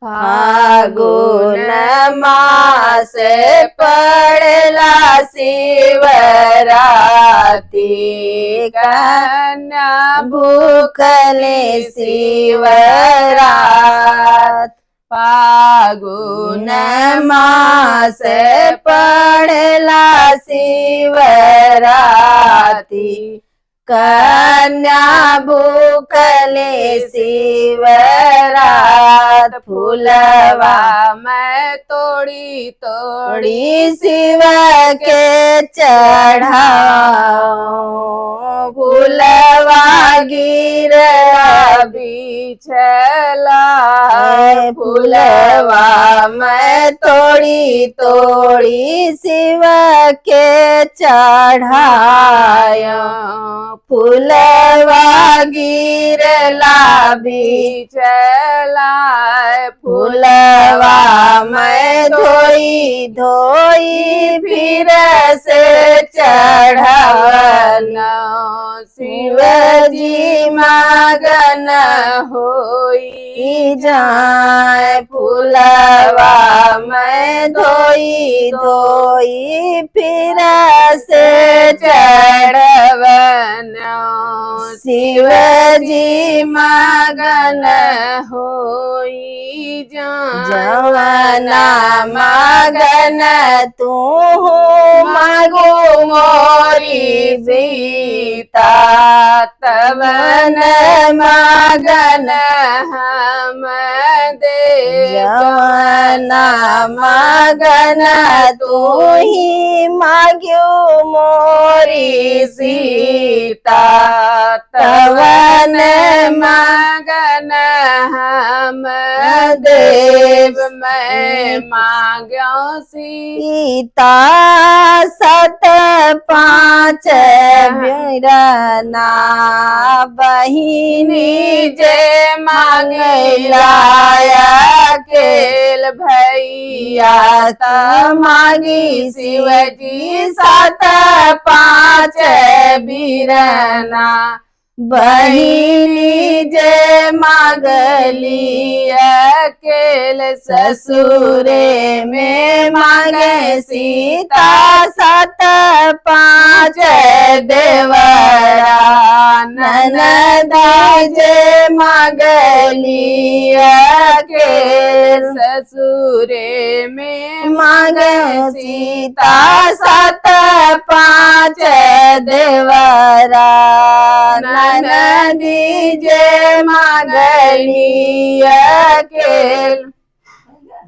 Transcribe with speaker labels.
Speaker 1: फागुन मास पड़ला शिवराती कन्या भूखले शिवरात। फागुन मास पड़ला शिवराती कन्या भूखले शिवरात। फूलवा मैं तोड़ी तोड़ी शिव के चढ़ाऊं। फूलवा गिर बिछला फूलवा मैं तोड़ी तोड़ी शिव के चढ़ाया। फूलवा गिरला बिछला फूलवा मैं धोई धोई फिर से चढ़ाना। शिवजी मगन होई जाए फूलवा मैं धोई धोई फिर से चढ़वना। शिवजी मगन होई जवना मगन तू मागो मोरी सीता तवन मगन हम दे। जवना मगन तू ही माग्यो मोरी सीता तवन मगन हम देव। मैं मांग्यो सीता सत पांच बिरना बहिनी जे मांगलाया केल भैया त मांगी शिवजी सत पांच बिरना। बहिनी जे मांगली अकेल ससुरे में मांगे सीता सत पांच देवरा। ननदा जे मांगली अकेल ससुरे में मांगे सीता सत पांच देवरा। ननदी जे मांगली के